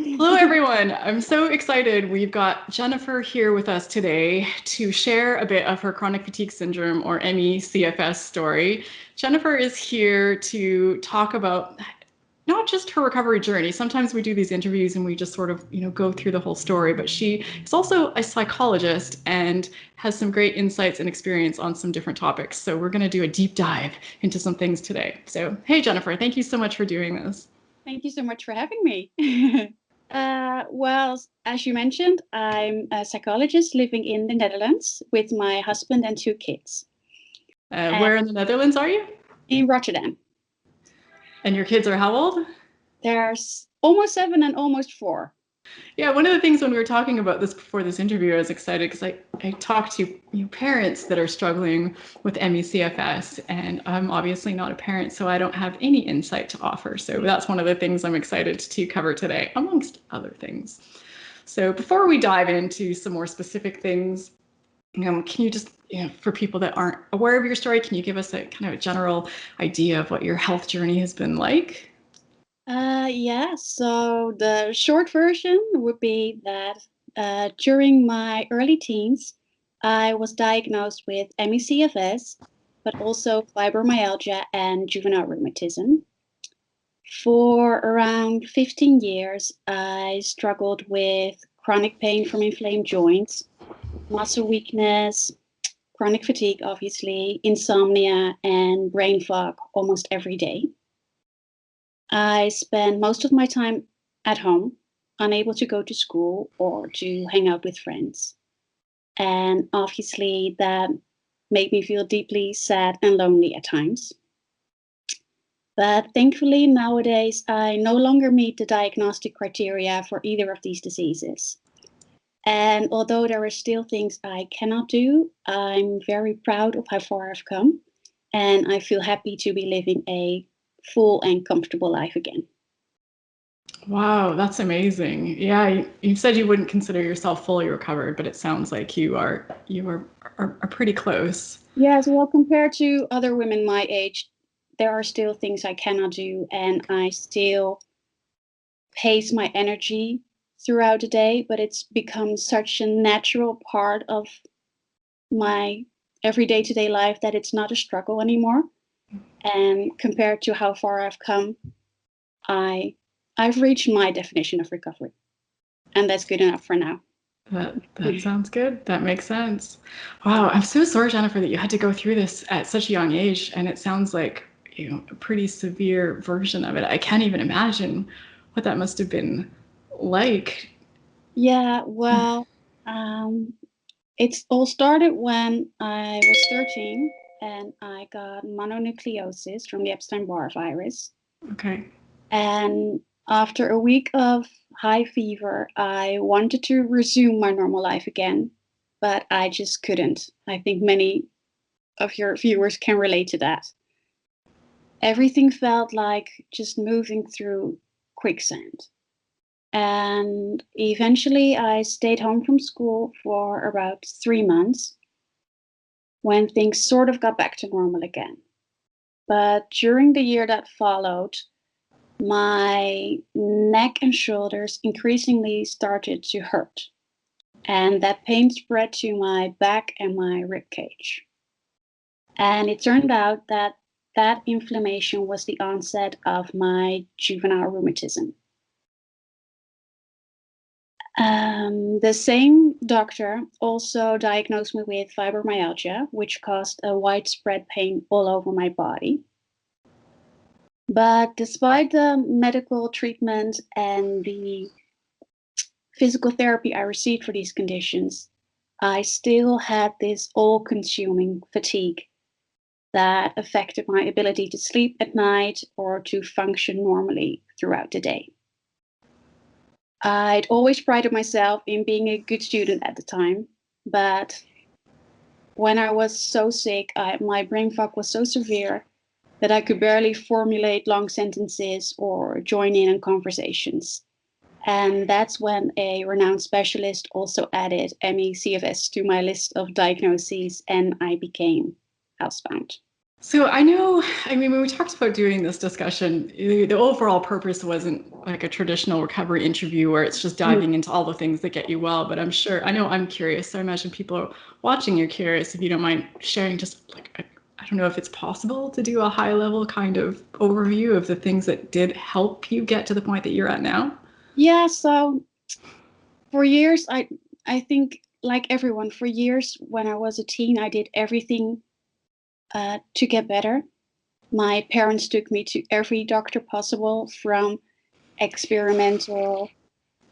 Hello, everyone. I'm so excited. We've got Jennifer here with us today to share a bit of her chronic fatigue syndrome or ME/CFS story. Jennifer is here to talk about not just her recovery journey. Sometimes we do these interviews and we just sort of, go through the whole story, but she is also a psychologist and has some great insights and experience on some different topics. So we're going to do a deep dive into some things today. So, hey, Jennifer, thank you so much for doing this. Thank you so much for having me. Well, as you mentioned, I'm a psychologist living in the Netherlands with my husband and 2 kids. Where in the Netherlands are you? In Rotterdam. And your kids are how old? There's almost 7 and almost 4. Yeah, one of the things when we were talking about this before this interview, I was excited because I talked to parents that are struggling with ME/CFS, and I'm obviously not a parent, so I don't have any insight to offer. So that's one of the things I'm excited to cover today, amongst other things. So before we dive into some more specific things, can you just, for people that aren't aware of your story, can you give us a kind of a general idea of what your health journey has been like? Yeah, so the short version would be that during my early teens, I was diagnosed with ME/CFS, but also fibromyalgia and juvenile rheumatism. For around 15 years, I struggled with chronic pain from inflamed joints, muscle weakness, chronic fatigue, obviously, insomnia, and brain fog almost every day. I spent most of my time at home, unable to go to school or to hang out with friends. And obviously, that made me feel deeply sad and lonely at times. But thankfully, nowadays, I no longer meet the diagnostic criteria for either of these diseases. And although there are still things I cannot do, I'm very proud of how far I've come. And I feel happy to be living a full and comfortable life again. Wow, that's amazing. Yeah, you said you wouldn't consider yourself fully recovered, but it sounds like you are pretty close. Yes, well, compared to other women my age, there are still things I cannot do, and I still pace my energy throughout the day, but it's become such a natural part of my everyday to day life that it's not a struggle anymore. And compared to how far I've come, I I've reached my definition of recovery, and that's good enough for now. That sounds good. That makes sense. Wow, I'm so sorry, Jennifer, that you had to go through this at such a young age, and it sounds like, a pretty severe version of it. I can't even imagine what that must have been like. Yeah, well, um, it's all started when I was 13 and I got mononucleosis from the Epstein-Barr virus. Okay. And after a week of high fever, I wanted to resume my normal life again, but I just couldn't. I think many of your viewers can relate to that. Everything felt like just moving through quicksand. And eventually, I stayed home from school for about 3 months when things sort of got back to normal again. But during the year that followed, my neck and shoulders increasingly started to hurt. And that pain spread to my back and my rib cage. And it turned out that that inflammation was the onset of my juvenile rheumatism. The same doctor also diagnosed me with fibromyalgia, which caused a widespread pain all over my body. But despite the medical treatment and the physical therapy I received for these conditions, I still had this all consuming fatigue that affected my ability to sleep at night or to function normally throughout the day. I'd always prided myself in being a good student at the time, but when I was so sick, my brain fog was so severe that I could barely formulate long sentences or join in on conversations. And that's when a renowned specialist also added ME/CFS to my list of diagnoses, and I became housebound. So I know, I mean, when we talked about doing this discussion, the overall purpose wasn't like a traditional recovery interview where it's just Mm. diving into all the things that get you well. But I'm sure, I know I'm curious. So I imagine people are watching you're curious. If you don't mind sharing just like, I don't know if it's possible to do a high level kind of overview of the things that did help you get to the point that you're at now. Yeah, so for years, I think like everyone, for years when I was a teen, I did everything to get better. My parents took me to every doctor possible, from experimental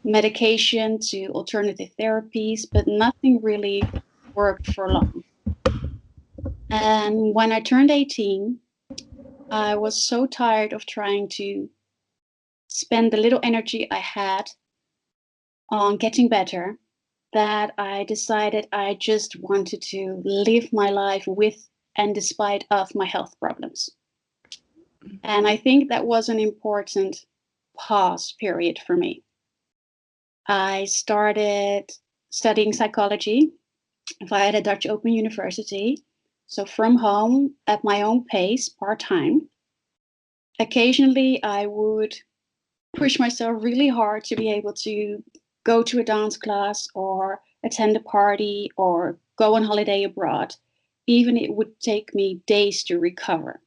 medication to alternative therapies, but nothing really worked for long. And when I turned 18, I was so tired of trying to spend the little energy I had on getting better that I decided I just wanted to live my life with and despite of my health problems. And I think that was an important pause period for me. I started studying psychology via the Dutch Open University. So from home at my own pace, part time. Occasionally, I would push myself really hard to be able to go to a dance class or attend a party or go on holiday abroad, even it would take me days to recover.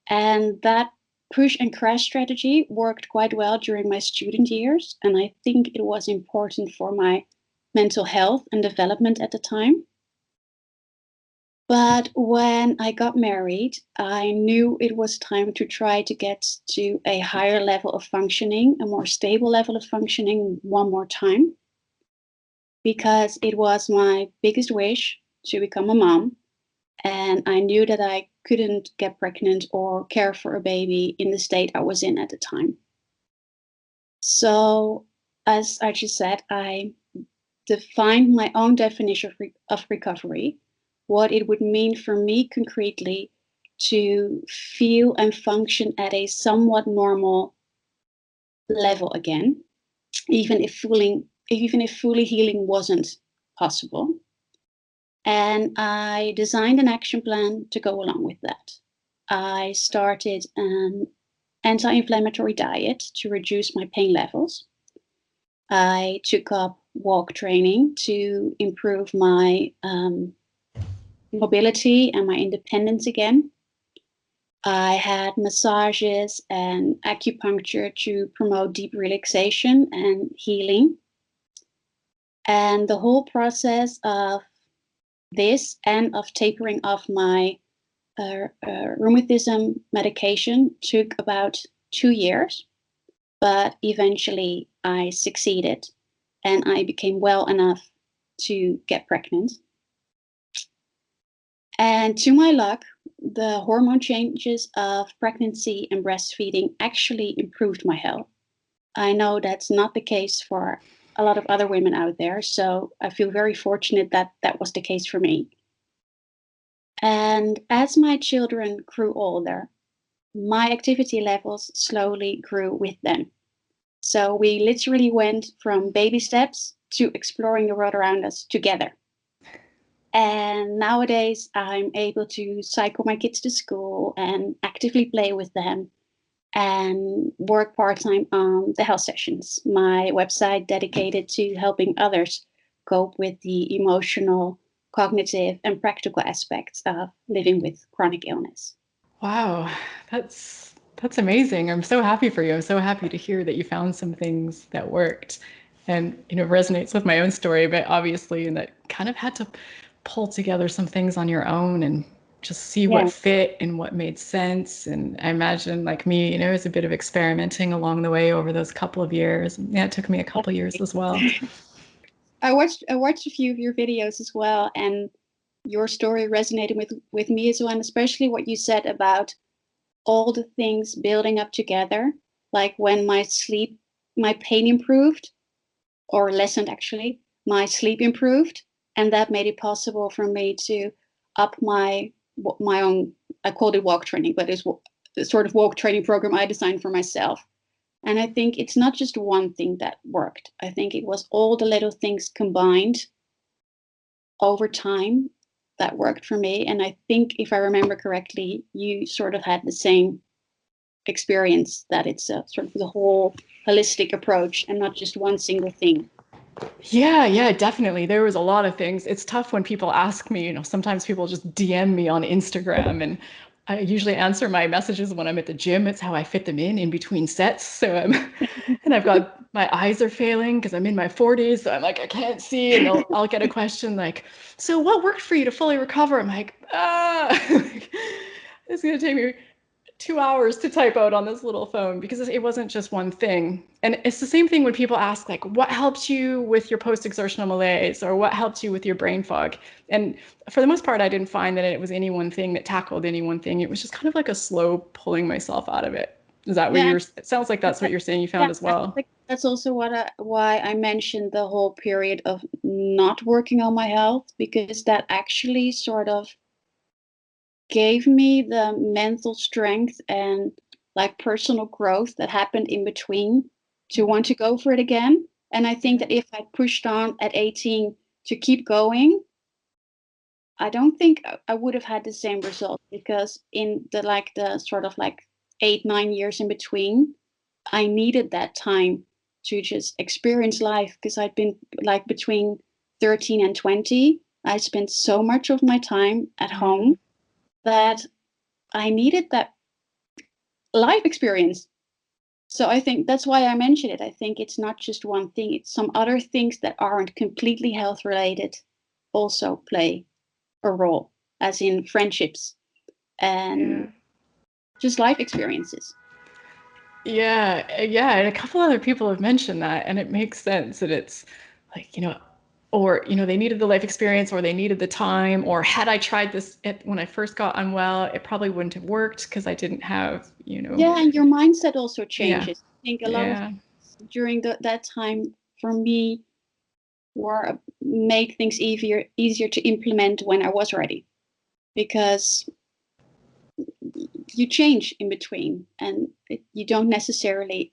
And that push and crash strategy worked quite well during my student years. And I think it was important for my mental health and development at the time. But when I got married, I knew it was time to try to get to a higher level of functioning, a more stable level of functioning one more time, because it was my biggest wish to become a mom. And I knew that I couldn't get pregnant or care for a baby in the state I was in at the time. So, as I just said, I defined my own definition of recovery, what it would mean for me concretely to feel and function at a somewhat normal level again, even if fully healing wasn't possible. And I designed an action plan to go along with that. I started an anti-inflammatory diet to reduce my pain levels. I took up walk training to improve my mobility and my independence again. I had massages and acupuncture to promote deep relaxation and healing. And the whole process of this and of tapering off my rheumatism medication took about 2 years, but eventually I succeeded and I became well enough to get pregnant. And to my luck, the hormone changes of pregnancy and breastfeeding actually improved my health. I know that's not the case for a lot of other women out there, so I feel very fortunate that that was the case for me. And as my children grew older, my activity levels slowly grew with them. So we literally went from baby steps to exploring the world around us together. And nowadays, I'm able to cycle my kids to school and actively play with them and work part time on the health sessions, my website dedicated to helping others cope with the emotional, cognitive, and practical aspects of living with chronic illness. Wow, that's amazing. I'm so happy for you. I'm so happy to hear that you found some things that worked. And resonates with my own story, but obviously and that kind of had to pull together some things on your own and just see what Yeah. fit and what made sense. And I imagine like me, it was a bit of experimenting along the way over those couple of years. Yeah, it took me a couple of years as well. I watched a few of your videos as well, and your story resonated with me as well, and especially what you said about all the things building up together. Like when my pain improved or lessened actually, my sleep improved, and that made it possible for me to up my own. I called it walk training, but it's the sort of walk training program I designed for myself. And I think it's not just one thing that worked. I think it was all the little things combined over time that worked for me. And I think, if I remember correctly, you sort of had the same experience, that it's a sort of the whole holistic approach and not just one single thing. Yeah, definitely. There was a lot of things. It's tough when people ask me, sometimes people just DM me on Instagram, and I usually answer my messages when I'm at the gym. It's how I fit them in between sets. So and I've got, my eyes are failing because I'm in my 40s. So I'm like, I can't see. And I'll get a question like, so what worked for you to fully recover? I'm like, it's going to take me 2 hours to type out on this little phone because it wasn't just one thing. And it's the same thing when people ask, like, what helped you with your post-exertional malaise or what helped you with your brain fog? And for the most part, I didn't find that it was any one thing that tackled any one thing. It was just kind of like a slow pulling myself out of it. Is that what Yeah, it sounds like that's what you're saying you yeah, found as I well? think that's also why I mentioned the whole period of not working on my health, because that actually sort of gave me the mental strength and like personal growth that happened in between to want to go for it again. And I think Yeah. that if I pushed on at 18 to keep going, I don't think I would have had the same result, because in the sort of like 8, 9 years in between, I needed that time to just experience life, because I'd been like between 13 and 20, I spent so much of my time at Yeah. home that I needed that life experience. So I think that's why I mentioned it. I think it's not just one thing, it's some other things that aren't completely health related also play a role, as in friendships Yeah. and just life experiences. Yeah, and a couple other people have mentioned that, and it makes sense that it's like, or they needed the life experience, or they needed the time, or had I tried this when I first got unwell, it probably wouldn't have worked because I didn't have. Yeah, and your mindset also Yeah, changes. I think a lot of yeah, during that time for me were made things easier to implement when I was ready, because you change in between, and you don't necessarily,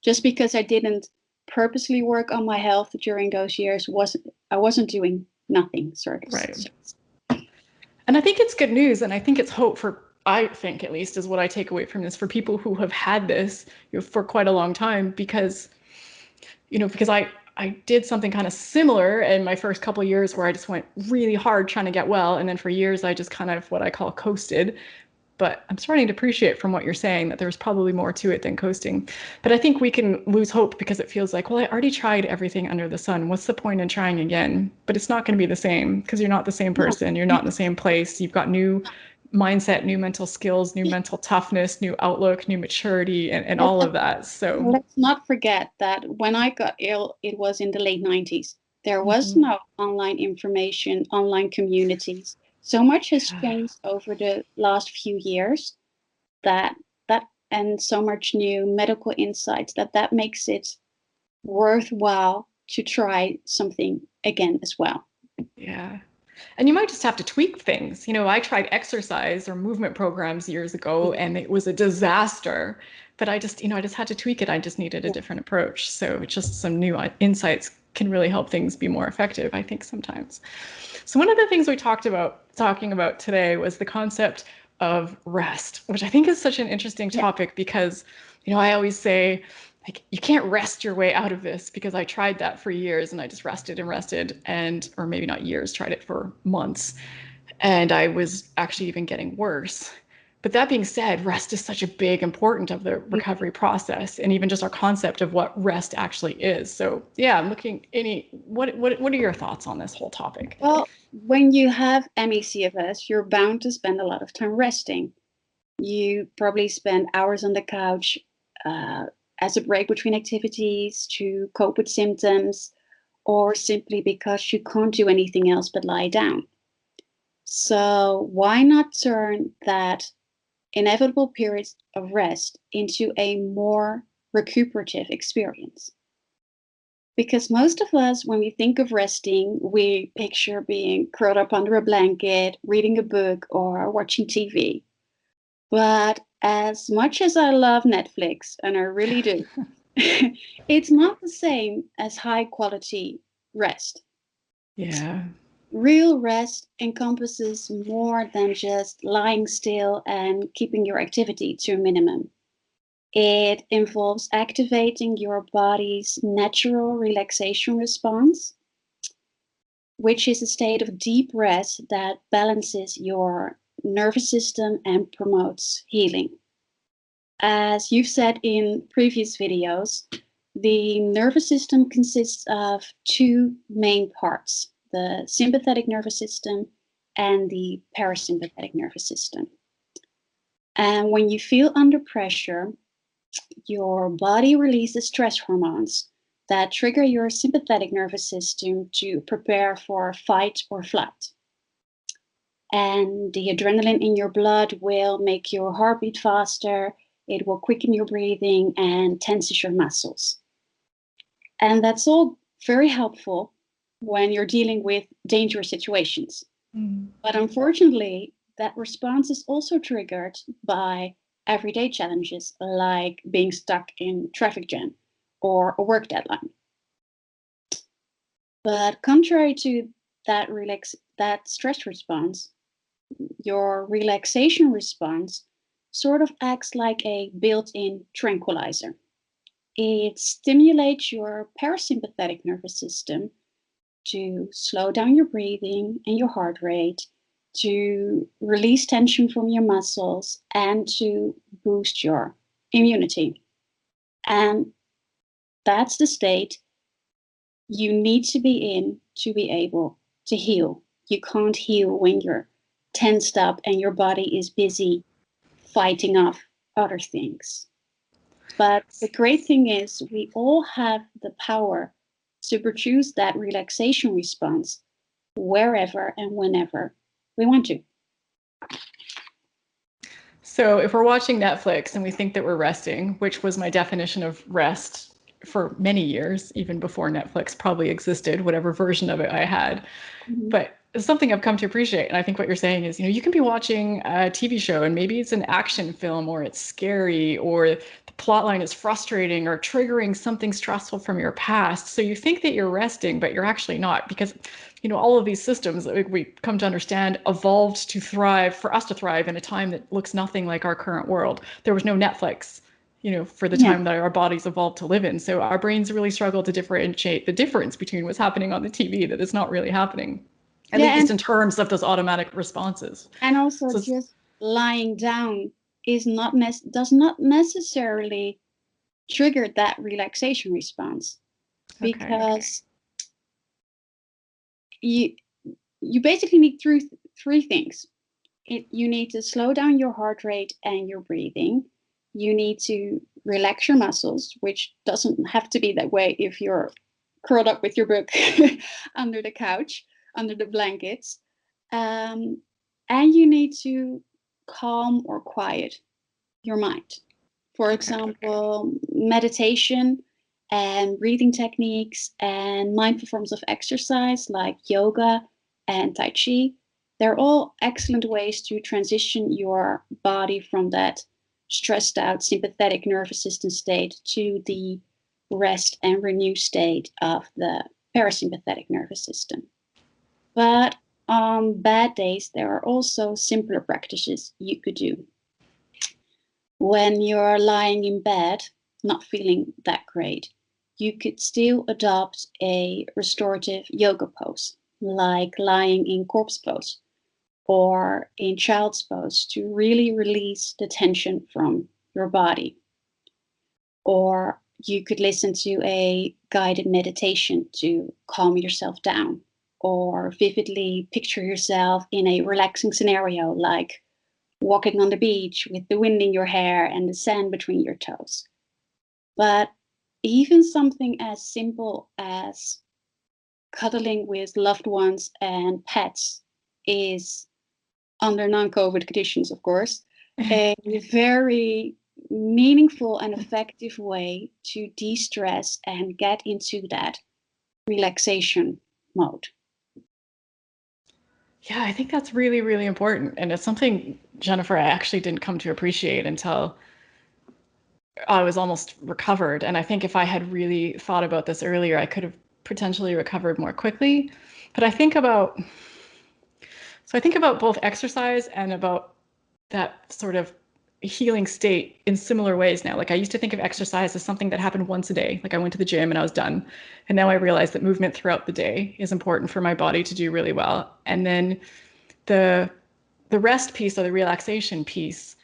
just because I didn't purposely work on my health during those years, I wasn't doing nothing, sort of. right. And I think it's good news, and I think it's hope for, I think at least is what I take away from this, for people who have had this, for quite a long time, because I did something kind of similar in my first couple of years where I just went really hard trying to get well, and then for years I just kind of what I call coasted. But I'm starting to appreciate from what you're saying that there's probably more to it than coasting. But I think we can lose hope because it feels like, well, I already tried everything under the sun. What's the point in trying again? But it's not going to be the same because you're not the same No, person. You're not in the same place. You've got new mindset, new mental skills, new mental toughness, new outlook, new maturity, and let, all of that. So, let's not forget that when I got ill, it was in the late 90s. There was mhm. no online information, online communities. So much has changed over the last few years, that that and so much new medical insights, that makes it worthwhile to try something again as well. Yeah. And you might just have to tweak things. I tried exercise or movement programs years ago and it was a disaster. But I just had to tweak it. I just needed a Yeah. different approach. So just some new insights can really help things be more effective, I think, sometimes. So one of the things we talking about today was the concept of rest, which I think is such an interesting Yeah. topic because, I always say, like, you can't rest your way out of this because I tried that for years and I just rested and, or maybe not years, tried it for months. And I was actually even getting worse. But that being said, rest is such a big important of the recovery process and even just our concept of what rest actually is. So yeah, I'm looking what are your thoughts on this whole topic? Well, when you have MECFS, you're bound to spend a lot of time resting. You probably spend hours on the couch uh, as a break between activities, to cope with symptoms, or simply because you can't do anything else but lie down. So, why not turn that inevitable periods of rest into a more recuperative experience? Because most of us, when we think of resting, we picture being curled up under a blanket, reading a book, or watching TV. But as much as I love Netflix, and I really do, it's not the same as high quality rest. Yeah. Real rest encompasses more than just lying still and keeping your activity to a minimum. It involves activating your body's natural relaxation response, which is a state of deep rest that balances your nervous system and promotes healing. As you've said in previous videos, the nervous system consists of two main parts, the sympathetic nervous system and the parasympathetic nervous system. And when you feel under pressure, your body releases stress hormones that trigger your sympathetic nervous system to prepare for fight or flight. And the adrenaline in your blood will make your heartbeat faster, it will quicken your breathing and tenses your muscles. And that's all very helpful when you're dealing with dangerous situations. But unfortunately, that response is also triggered by everyday challenges like being stuck in traffic jam or a work deadline. But contrary to that stress response, your relaxation response sort of acts like a built-in tranquilizer. It stimulates your parasympathetic nervous system to slow down your breathing and your heart rate, to release tension from your muscles, and to boost your immunity. And that's the state you need to be in to be able to heal. You can't heal when you're tensed up and your body is busy fighting off other things. But the great thing is, we all have the power to produce that relaxation response wherever and whenever we want to. So if we're watching Netflix and we think that we're resting, which was my definition of rest for many years, even before Netflix probably existed, whatever version of it I had. Mm-hmm. But it's something I've come to appreciate. And I think what you're saying is, you can be watching a TV show and maybe it's an action film or it's scary or the plot line is frustrating or triggering something stressful from your past. So you think that you're resting, but you're actually not, because all of these systems that we come to understand evolved to thrive, for us to thrive in a time that looks nothing like our current world. There was no Netflix, for the Yeah. time that our bodies evolved to live in. So our brains really struggle to differentiate the difference between what's happening on the TV that is not really happening, at Yeah, least in terms of those automatic responses. and also So just lying down does not necessarily trigger that relaxation response, okay. because you basically need three things. You need to slow down your heart rate and your breathing. You need to relax your muscles, which doesn't have to be that way if you're curled up with your book under the couch, under the blankets. And you need to calm or quiet your mind. For example, meditation and breathing techniques and mindful forms of exercise like yoga and Tai Chi. They're all excellent ways to transition your body from that stressed out sympathetic nervous system state to the rest and renew state of the parasympathetic nervous system. But on bad days, there are also simpler practices you could do. When you're lying in bed, not feeling that great, you could still adopt a restorative yoga pose, like lying in corpse pose or in child's pose, to really release the tension from your body. Or you could listen to a guided meditation to calm yourself down, or vividly picture yourself in a relaxing scenario like walking on the beach with the wind in your hair and the sand between your toes. But even something as simple as cuddling with loved ones and pets is, under non-COVID conditions, of course, a very meaningful and effective way to de-stress and get into that relaxation mode. Yeah, I think that's really, really important. And it's something, Jennifer, I actually didn't come to appreciate until I was almost recovered. And I think if I had really thought about this earlier, I could have potentially recovered more quickly. But I think about, so I think about both exercise and about that sort of healing state in similar ways now. Like I used to think of exercise as something that happened once a day. Like I went to the gym and I was done. And now I realize that movement throughout the day is important for my body to do really well. And then the the rest piece or the relaxation piece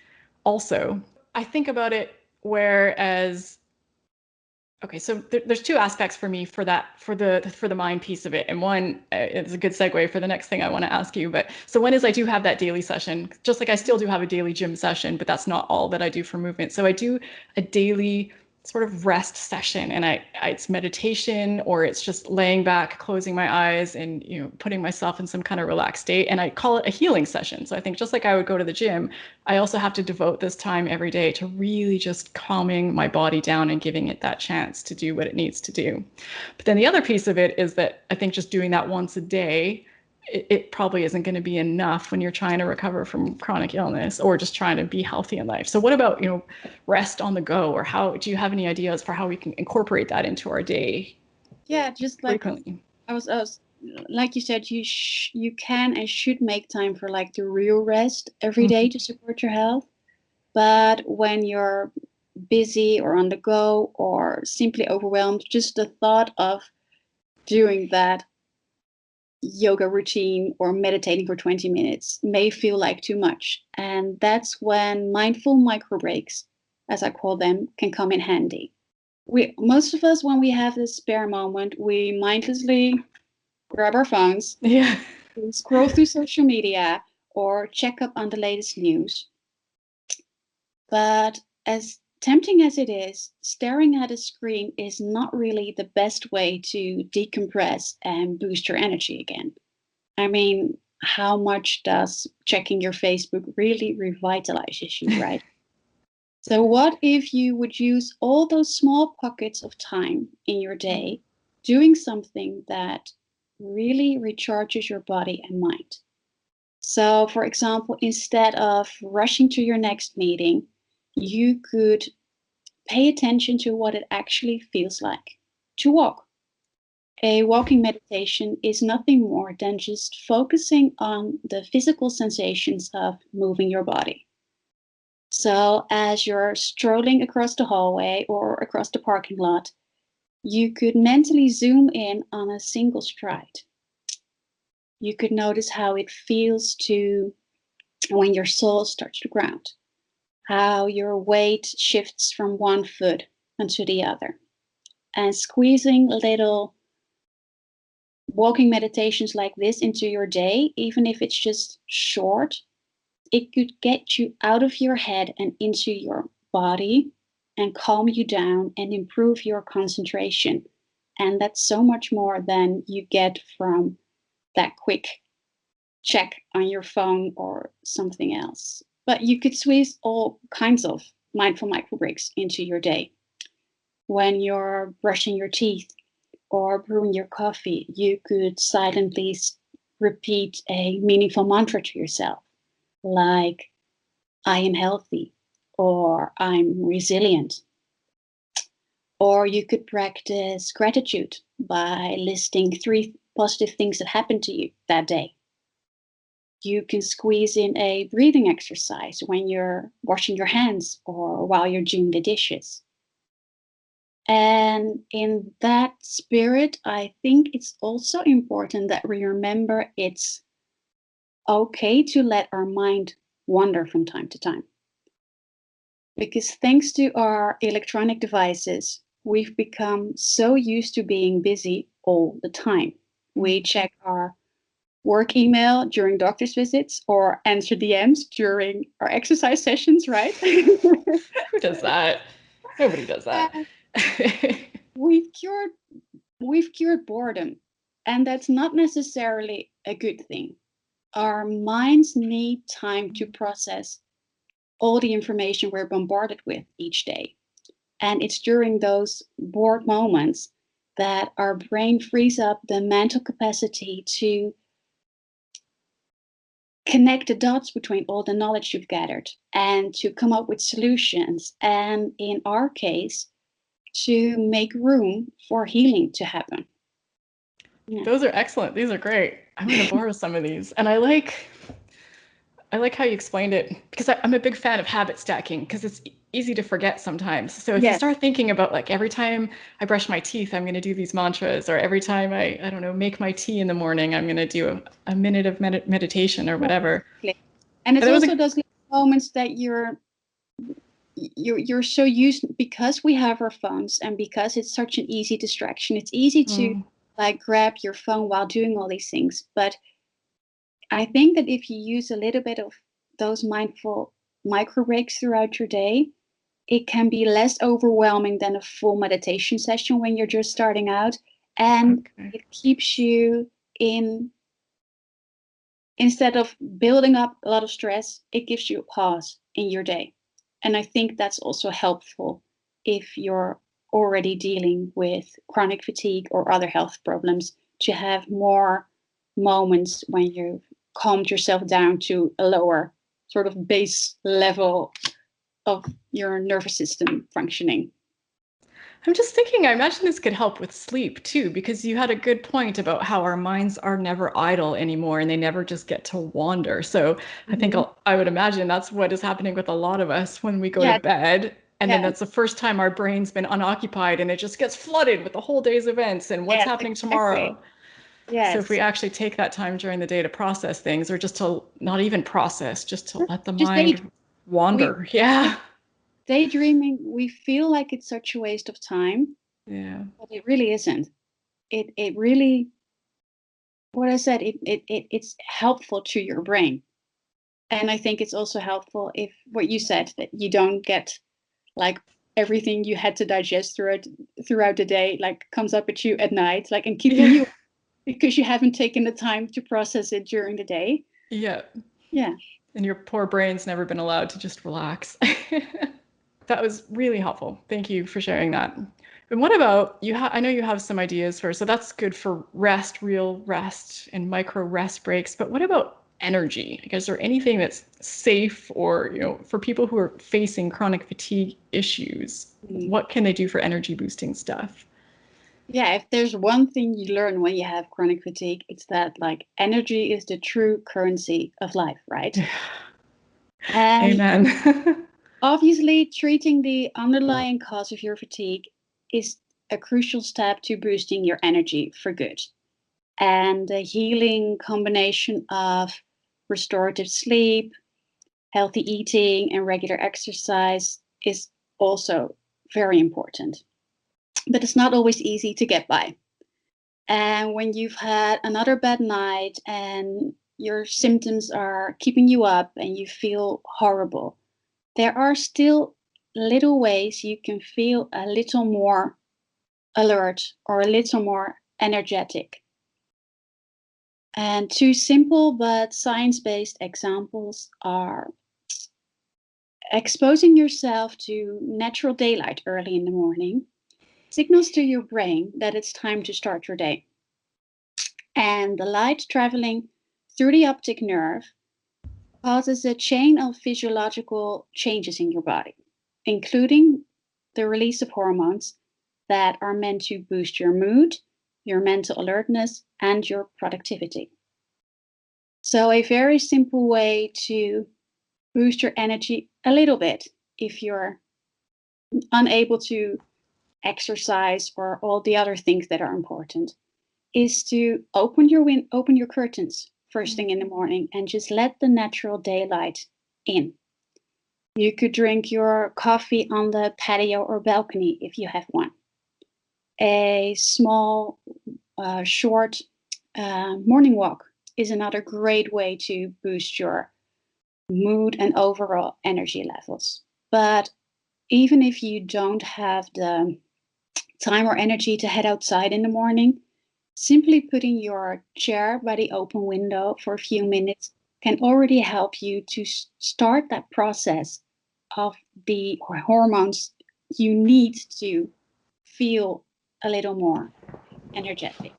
also. I think about it whereas okay, so there's two aspects for me for that for the mind piece of it, and one is a good segue for the next thing I want to ask you. But so one is I do have that daily session, just like I still do have a daily gym session, but that's not all that I do for movement. So I do a daily sort of rest session, and it's meditation or it's just laying back, closing my eyes, and putting myself in some kind of relaxed state, and I call it a healing session. So I think just like I would go to the gym, I also have to devote this time every day to really just calming my body down and giving it that chance to do what it needs to do. But then the other piece of it is that I think just doing that once a day, it probably isn't going to be enough when you're trying to recover from chronic illness or just trying to be healthy in life. So what about, rest on the go, or how do you have any ideas for how we can incorporate that into our day Yeah, just like frequently? I was like you said, you can and should make time for like the real rest every day to support your health. But when you're busy or on the go or simply overwhelmed, just the thought of doing that yoga routine or meditating for 20 minutes may feel like too much. And that's when mindful micro breaks, as I call them, can come in handy. Most of us, when we have this spare moment, we mindlessly grab our phones, Yeah. scroll through social media, or check up on the latest news. But as tempting as it is, staring at a screen is not really the best way to decompress and boost your energy again. I mean, how much does checking your Facebook really revitalizes you, right? So, what if you would use all those small pockets of time in your day doing something that really recharges your body and mind? So, for example, instead of rushing to your next meeting, you could pay attention to what it actually feels like to walk. A walking meditation is nothing more than just focusing on the physical sensations of moving your body. So, as you're strolling across the hallway or across the parking lot, you could mentally zoom in on a single stride. You could notice how it feels to when your soul starts to ground, how your weight shifts from one foot onto the other, and squeezing little walking meditations like this into your day, even if it's just short, it could get you out of your head and into your body and calm you down and improve your concentration. And that's so much more than you get from that quick check on your phone or something else. But you could squeeze all kinds of mindful micro breaks into your day. When you're brushing your teeth or brewing your coffee, you could silently repeat a meaningful mantra to yourself, like, I am healthy, or I'm resilient. Or you could practice gratitude by listing 3 positive things that happened to you that day. You can squeeze in a breathing exercise when you're washing your hands or while you're doing the dishes. And in that spirit, I think it's also important that we remember it's okay to let our mind wander from time to time. Because thanks to our electronic devices, we've become so used to being busy all the time. We check our work email during doctor's visits or answer DMs during our exercise sessions, right? Who does that? Nobody does that. And we've cured we've cured boredom, and that's not necessarily a good thing. Our minds need time to process all the information we're bombarded with each day. And it's during those bored moments that our brain frees up the mental capacity to connect the dots between all the knowledge you've gathered and to come up with solutions. And in our case, to make room for healing to happen. Yeah. Those are excellent. These are great. I'm going to borrow some of these. And I like how you explained it because I'm a big fan of habit stacking because it's easy to forget sometimes. So if you Yes. start thinking about like every time I brush my teeth, I'm going to do these mantras, or every time I don't know, make my tea in the morning, I'm going to do a minute of meditation or Yeah, whatever. exactly. And But it's that was also a, those little moments that you're so used, because we have our phones and because it's such an easy distraction. It's easy to mm, like grab your phone while doing all these things. But I think that if you use a little bit of those mindful micro breaks throughout your day, it can be less overwhelming than a full meditation session when you're just starting out. And okay. it keeps you in, instead of building up a lot of stress, it gives you a pause in your day. And I think that's also helpful if you're already dealing with chronic fatigue or other health problems, to have more moments when you've calmed yourself down to a lower sort of base level of your nervous system functioning. I'm just thinking, I imagine this could help with sleep too, because you had a good point about how our minds are never idle anymore and they never just get to wander. So I think Mhm. I would imagine that's what is happening with a lot of us when we go to Yeah, bed. And then yeah, that's the first time our brain's been unoccupied and it just gets flooded with the whole day's events and what's yes, happening exactly. tomorrow. So if we Yes. actually take that time during the day to process things, or just to not even process, just to let the Just daydream. mind We wander. Yeah. daydreaming, we feel like it's such a waste of time, Yeah. but it really isn't. It really, what I said, it's helpful to your brain. And I think it's also helpful if what you said, that you don't get like everything you had to digest throughout the day like comes up at you at night, like, and keeping Yeah. you, because you haven't taken the time to process it during the day. Yeah. Yeah. And your poor brain's never been allowed to just relax. That was really helpful. Thank you for sharing that. And what about you? I know you have some ideas for, so that's good for rest, real rest, and micro rest breaks. But what about energy? Like, is there anything that's safe, or for people who are facing chronic fatigue issues? Mhm. What can they do for energy boosting stuff? Yeah, if there's one thing you learn when you have chronic fatigue, it's that like energy is the true currency of life, right? And Amen. obviously, treating the underlying cause of your fatigue is a crucial step to boosting your energy for good. And the healing combination of restorative sleep, healthy eating, and regular exercise is also very important. But it's not always easy to get by. And when you've had another bad night and your symptoms are keeping you up and you feel horrible, there are still little ways you can feel a little more alert or a little more energetic. And two simple but science based examples are exposing yourself to natural daylight early in the morning signals to your brain that it's time to start your day. And the light traveling through the optic nerve causes a chain of physiological changes in your body, including the release of hormones that are meant to boost your mood, your mental alertness, and your productivity. So, a very simple way to boost your energy a little bit if you're unable to exercise or all the other things that are important is to open your curtains first thing in the morning and just let the natural daylight in. You could drink your coffee on the patio or balcony if you have one. A small, short morning walk is another great way to boost your mood and overall energy levels. But even if you don't have the time or energy to head outside in the morning, simply putting your chair by the open window for a few minutes can already help you to start that process of the hormones you need to feel a little more energetic.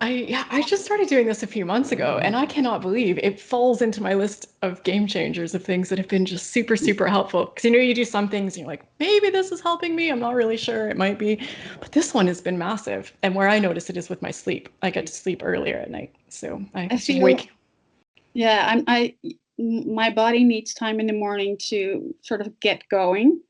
I just started doing this a few months ago, and I cannot believe it falls into my list of game changers of things that have been just super, super helpful. Because you do some things, and you're like, maybe this is helping me. I'm not really sure. It might be, but this one has been massive. And where I notice it is with my sleep. I get to sleep earlier at night, so I I just feel, wake. yeah, my body needs time in the morning to sort of get going.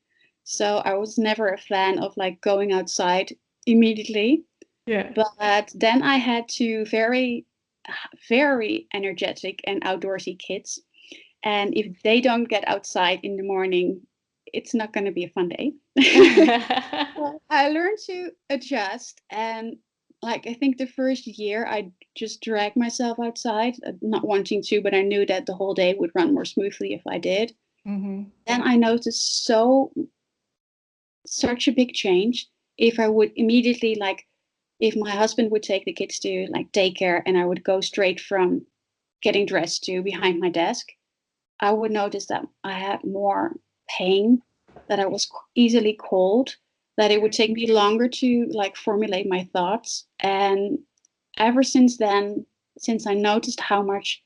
So I was never a fan of like going outside immediately. Yeah. But then I had two very energetic and outdoorsy kids. And if they don't get outside in the morning, it's not going to be a fun day. Well, I learned to adjust. And like, I think the first year I just dragged myself outside, not wanting to, but I knew that the whole day would run more smoothly if I did. Hmm. Then I noticed such a big change if I would immediately, like, if my husband would take the kids to like daycare and I would go straight from getting dressed to behind my desk, I would notice that I had more pain, that I was easily cold, that it would take me longer to like formulate my thoughts. And ever since then, since I noticed how much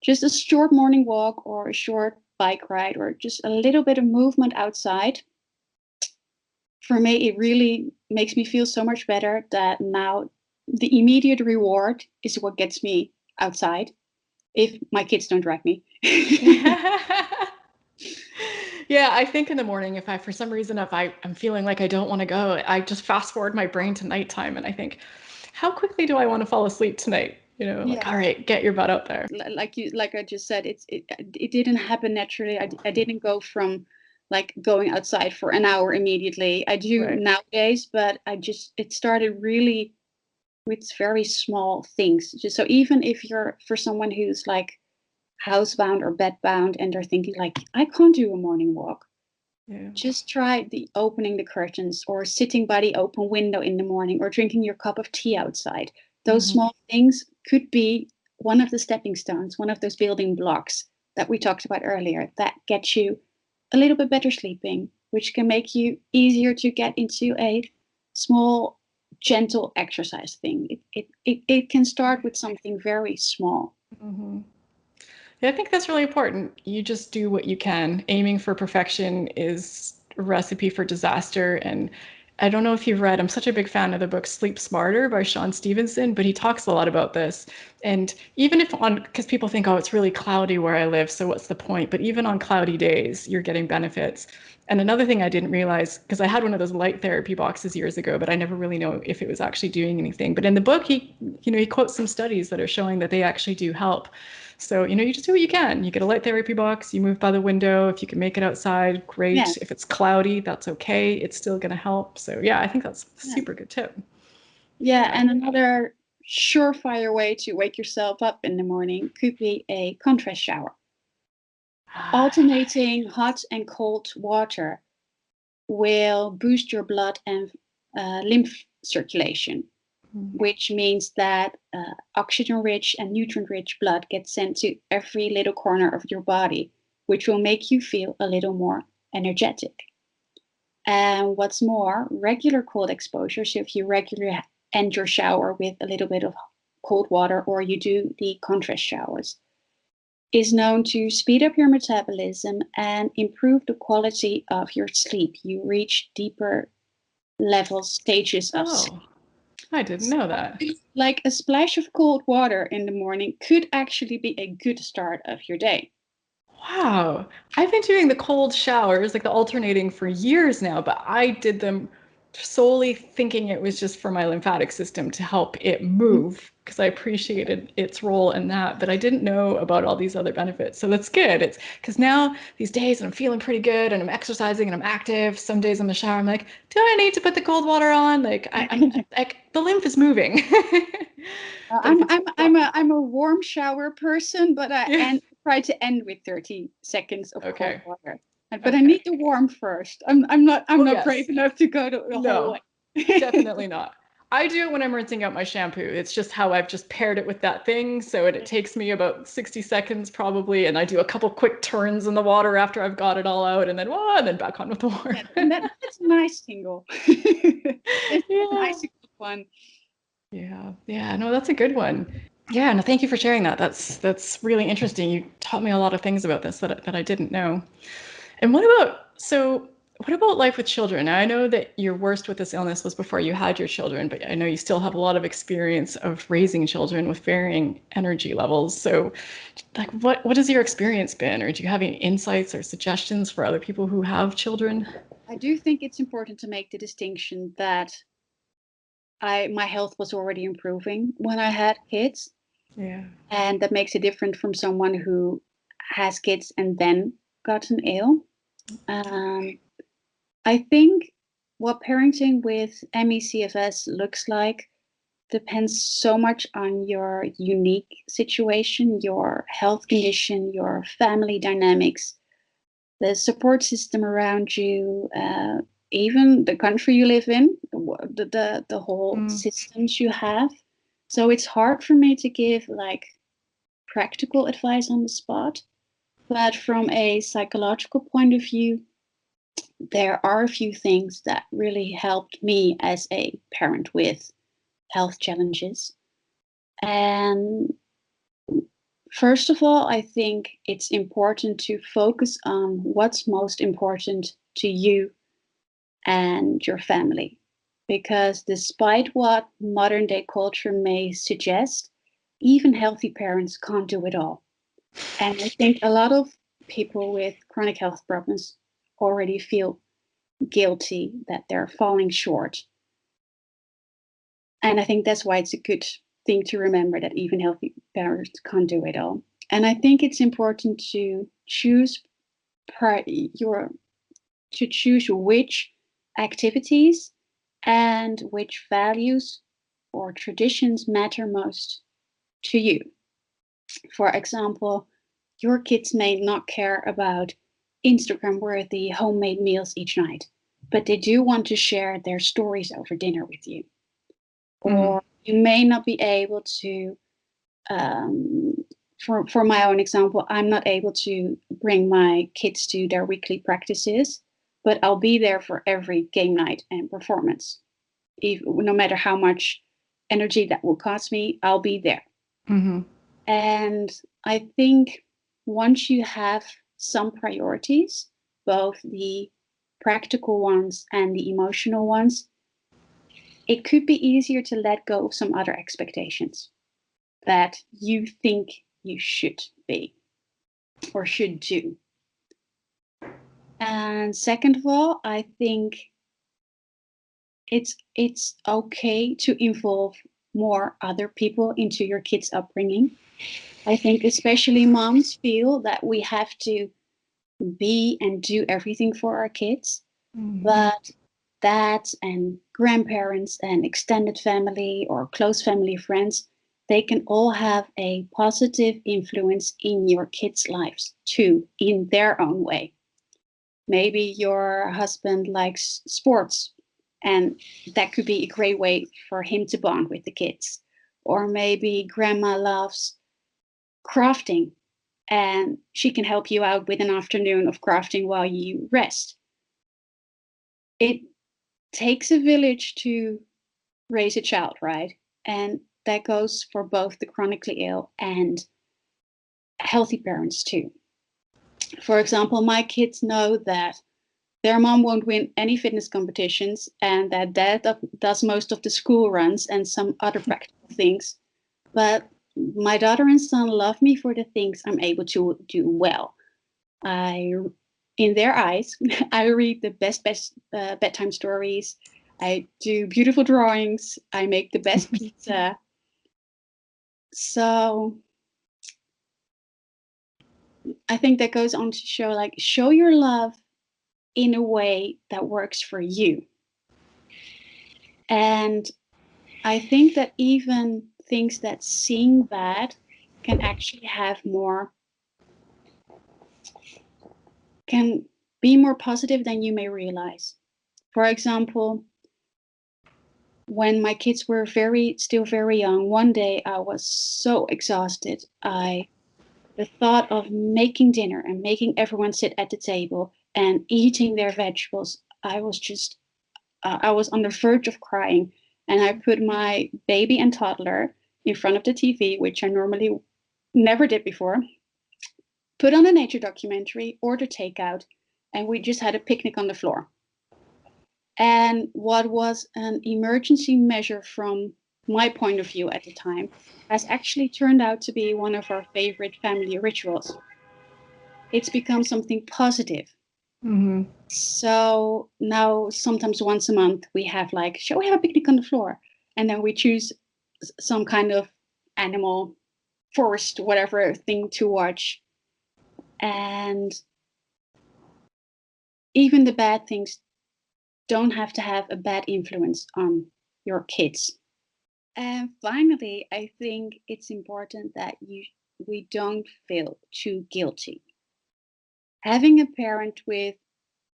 just a short morning walk or a short bike ride or just a little bit of movement outside, for me, it really makes me feel so much better that now the immediate reward is what gets me outside if my kids don't drag me. Yeah, I think in the morning, if I, for some reason, if I'm feeling like I don't want to go, I just fast forward my brain to nighttime and I think, how quickly do I want to fall asleep tonight? Like, Yeah, all right, get your butt out there. like I just said, it didn't happen naturally. I didn't go from like going outside for an hour immediately. I do Right. nowadays, but it started really with very small things. Just so even if you're for someone who's like housebound or bedbound and they're thinking like, I can't do a morning walk, Yeah. just try the opening the curtains or sitting by the open window in the morning or drinking your cup of tea outside. Those Hmm. small things could be one of the stepping stones, one of those building blocks that we talked about earlier that get you a little bit better sleeping, which can make you easier to get into a small, gentle exercise thing. It can start with something very small. Hmm. Yeah, I think that's really important. You just do what you can. Aiming for perfection is a recipe for disaster. And I don't know if you've read, I'm such a big fan of the book Sleep Smarter by Sean Stevenson, but he talks a lot about this. And even if because people think, oh, it's really cloudy where I live, so what's the point? But even on cloudy days, you're getting benefits. And another thing I didn't realize, because I had one of those light therapy boxes years ago, but I never really know if it was actually doing anything. But in the book, he quotes some studies that are showing that they actually do help. So, you just do what you can. You get a light therapy box, you move by the window. If you can make it outside, Yeah, great. If it's cloudy, that's okay. It's still going to help. So, yeah, I think that's a yeah. super good tip. Yeah, Yeah. and another surefire way to wake yourself up in the morning could be a contrast shower. Alternating hot and cold water will boost your blood and lymph circulation, which means that oxygen rich and nutrient rich blood gets sent to every little corner of your body, which will make you feel a little more energetic. And what's more, regular cold exposure, so if you regularly end your shower with a little bit of cold water or you do the contrast showers, is known to speed up your metabolism and improve the quality of your sleep. You reach deeper levels, stages of sleep. Oh, I didn't know that. Like a splash of cold water in the morning could actually be a good start of your day. Wow. I've been doing the cold showers, like the alternating for years now, but I did them solely thinking it was just for my lymphatic system to help it move because I appreciated its role in that, but I didn't know about all these other benefits. So that's good. It's because now these days I'm feeling pretty good and I'm exercising and I'm active. Some days in the shower, I'm like, do I need to put the cold water on? Like I'm like the lymph is moving. But if it's I'm a warm shower person, but yeah, try to end with 30 seconds of cold okay. water. But I Okay. need the warm first. I'm Oh not brave yes. enough to go the whole No, way. definitely not. I do it when I'm rinsing out my shampoo. It's just how I've just paired it with that thing. So it takes me about 60 seconds probably. And I do a couple quick turns in the water after I've got it all out and then, whoa, and then back on with the water. Yeah, and that's a nice tingle. It's an Yeah. icicle one. Yeah, no, that's a good one. Yeah, no, thank you for sharing that. That's really interesting. You taught me a lot of things about this that I didn't know. And what about life with children? Now, I know that your worst with this illness was before you had your children, but I know you still have a lot of experience of raising children with varying energy levels. So, like, what has your experience been, or do you have any insights or suggestions for other people who have children? I do think it's important to make the distinction that my health was already improving when I had kids, Yeah. and that makes it different from someone who has kids and then gotten ill. Um, I think what parenting with ME/CFS looks like depends so much on your unique situation, your health condition, your family dynamics, the support system around you, even the country you live in, the whole Mm. systems you have. So it's hard for me to give like practical advice on the spot. But from a psychological point of view, there are a few things that really helped me as a parent with health challenges. And first of all, I think it's important to focus on what's most important to you and your family. Because despite what modern day culture may suggest, even healthy parents can't do it all. And I think a lot of people with chronic health problems already feel guilty that they're falling short. And I think that's why it's a good thing to remember that even healthy parents can't do it all. And I think it's important to choose your to choose which activities and which values or traditions matter most to you. For example, your kids may not care about Instagram worthy homemade meals each night, but they do want to share their stories over dinner with you. Mm. Or you may not be able to, um, for my own example, I'm not able to bring my kids to their weekly practices, but I'll be there for every game night and performance. No matter how much energy that will cost me, I'll be there. Hmm. And I think once you have some priorities, both the practical ones and the emotional ones, it could be easier to let go of some other expectations that you think you should be or should do. And second of all, I think it's okay to involve more other people into your kids' upbringing. I think especially moms feel that we have to be and do everything for our kids, Hmm. but dads and grandparents and extended family or close family friends, they can all have a positive influence in your kids' lives too, in their own way. Maybe your husband likes sports, and that could be a great way for him to bond with the kids. Or maybe grandma loves crafting, and she can help you out with an afternoon of crafting while you rest. It takes a village to raise a child, right? And that goes for both the chronically ill and healthy parents too. For example, my kids know that their mom won't win any fitness competitions and that dad does most of the school runs and some other practical things. But my daughter and son love me for the things I'm able to do well. I, in their eyes, I read the best bedtime stories. I do beautiful drawings. I make the best pizza. So I think that goes on to show like show your love in a way that works for you. And I think that even things that seem bad can actually have more can be more positive than you may realize. For example, when my kids were still very young, one day I was so exhausted. I The thought of making dinner and making everyone sit at the table and eating their vegetables, I was on the verge of crying. and I put my baby and toddler in front of the TV, which I normally never did before, put on a nature documentary, ordered takeout, and we just had a picnic on the floor. And what was an emergency measure from my point of view at the time has actually turned out to be one of our favorite family rituals. It's become something positive. Mm-hmm. So now, sometimes once a month, we have like, shall we have a picnic on the floor? And then we choose some kind of animal, forest, whatever thing to watch. And even the bad things don't have to have a bad influence on your kids. And finally, I think it's important that we don't feel too guilty. Having a parent with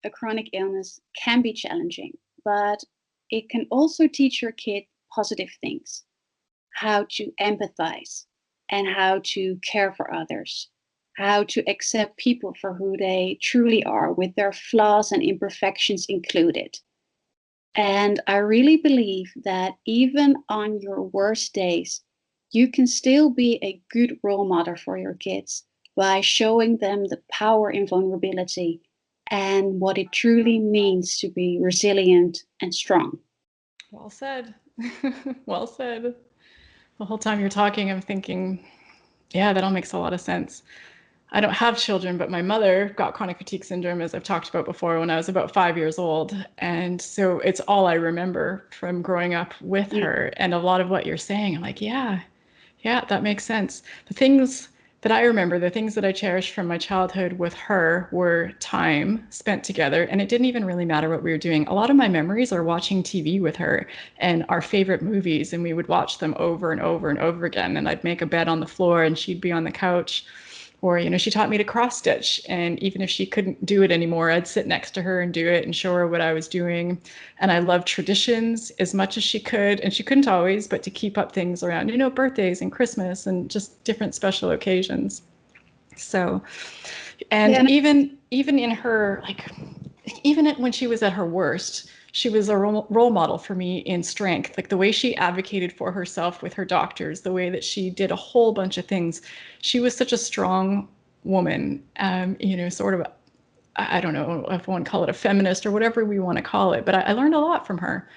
a chronic illness can be challenging, but it can also teach your kid positive things, how to empathize and how to care for others, how to accept people for who they truly are, with their flaws and imperfections included. And I really believe that even on your worst days, you can still be a good role model for your kids by showing them the power in vulnerability and what it truly means to be resilient and strong. Well said. Well said. The whole time you're talking, I'm thinking, yeah, that all makes a lot of sense. I don't have children, but my mother got chronic fatigue syndrome, as I've talked about before, when I was about 5 years old. And so it's all I remember from growing up with Yeah. her. And a lot of what you're saying, I'm like, yeah, yeah, that makes sense. The things that I remember, the things that I cherished from my childhood with her were time spent together. And it didn't even really matter what we were doing. A lot of my memories are watching TV with her and our favorite movies. And we would watch them over and over and over again. And I'd make a bed on the floor and she'd be on the couch. Or, she taught me to cross stitch. And even if she couldn't do it anymore, I'd sit next to her and do it and show her what I was doing. And I loved traditions as much as she could. And she couldn't always, but to keep up things around, birthdays and Christmas and just different special occasions. So, and Yeah. even in her, like, even when she was at her worst, she was a role model for me in strength. Like the way she advocated for herself with her doctors, the way that she did a whole bunch of things. She was such a strong woman, sort of, I don't know if one call it a feminist or whatever we want to call it, but I learned a lot from her.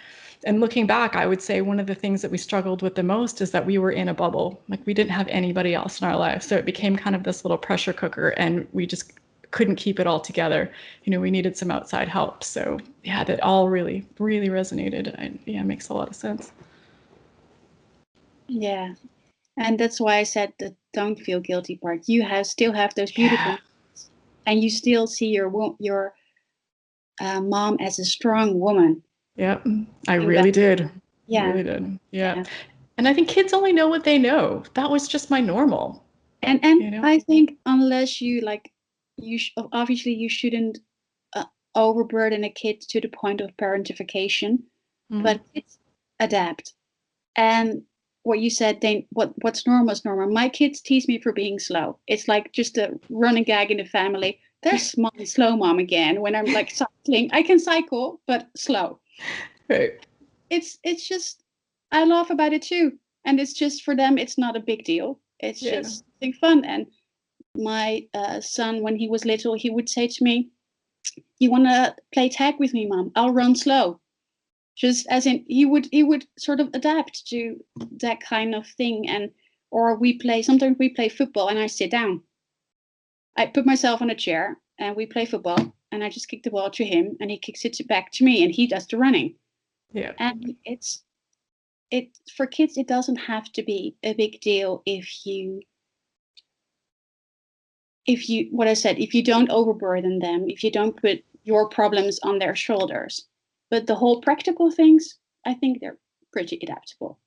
And looking back, I would say one of the things that we struggled with the most is that we were in a bubble. Like we didn't have anybody else in our life. So it became kind of this little pressure cooker and we just couldn't keep it all together. We needed some outside help. So yeah, that all really, really resonated. Yeah, it makes a lot of sense. Yeah. And that's why I said the don't feel guilty part. You still have those beautiful Yeah. moments, and you still see your mom as a strong woman. Yep. I In that, really did. yeah, Really did. Yeah. yeah. And I think kids only know what they know. That was just my normal, And you know? I think unless you like, obviously you shouldn't overburden a kid to the point of parentification, Mm. but kids adapt. And what you said, then what's normal is normal. My kids tease me for being slow. It's like just a running gag in the family. There's mom, slow mom again. When I'm like cycling, I can cycle, but slow. Right. It's just, I laugh about it too, and it's just for them. It's not a big deal. It's Yeah. just something fun. And my son, when he was little, he would say to me, "You want to play tag with me, mom? I'll run slow." Just as in he would sort of adapt to that kind of thing. And or sometimes we play football and I sit down. I put myself on a chair and we play football and I just kick the ball to him and he kicks it back to me and he does the running. Yeah. And it for kids, it doesn't have to be a big deal if you what I said, if you don't overburden them, if you don't put your problems on their shoulders. But the whole practical things, I think they're pretty adaptable.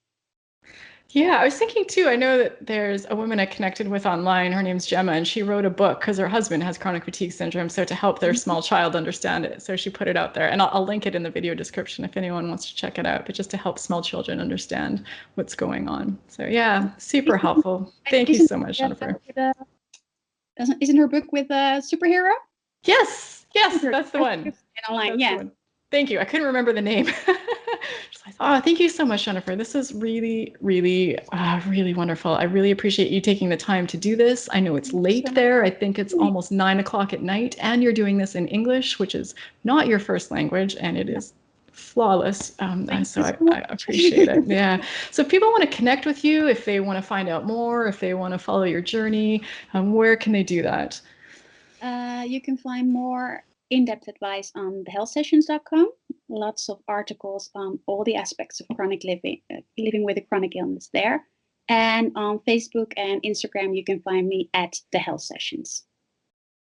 Yeah, I was thinking too. I know that there's a woman I connected with online. Her name's Gemma, and she wrote a book because her husband has chronic fatigue syndrome. So to help their small child understand it, so she put it out there, and I'll link it in the video description if anyone wants to check it out. But just to help small children understand what's going on. So yeah, super helpful. Thank you Isn't so much, Jennifer. isn't her book with a superhero? Yes, yes, Super. that's the one. Online, That's the yeah. one. Thank you. I couldn't remember the name. Just Oh, thank you so much, Jennifer. This is really, really, really wonderful. I really appreciate you taking the time to do this. I know it's Thank you late so much. there. I think it's almost 9 o'clock at night, and you're doing this in English, which is not your first language, and it is flawless. Thank So you so I appreciate it. much. Yeah. So if people want to connect with you, if they want to find out more, if they want to follow your journey, where can they do that? You can find more in-depth advice on thehealthsessions.com. Lots of articles on all the aspects of chronic living with a chronic illness there. And on Facebook and Instagram, you can find me at the Health Sessions.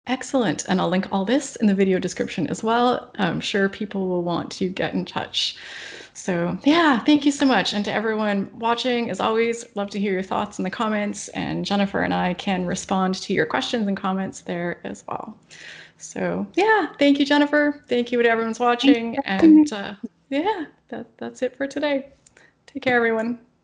Excellent. And I'll link all this in the video description as well. I'm sure people will want to get in touch. So yeah, thank you so much. And to everyone watching, as always, love to hear your thoughts in the comments, and Jennifer and I can respond to your questions and comments there as well. So yeah, thank you, Jennifer. Thank you to everyone's Thank watching. you for having me. And yeah, that's it for today. Take care, everyone.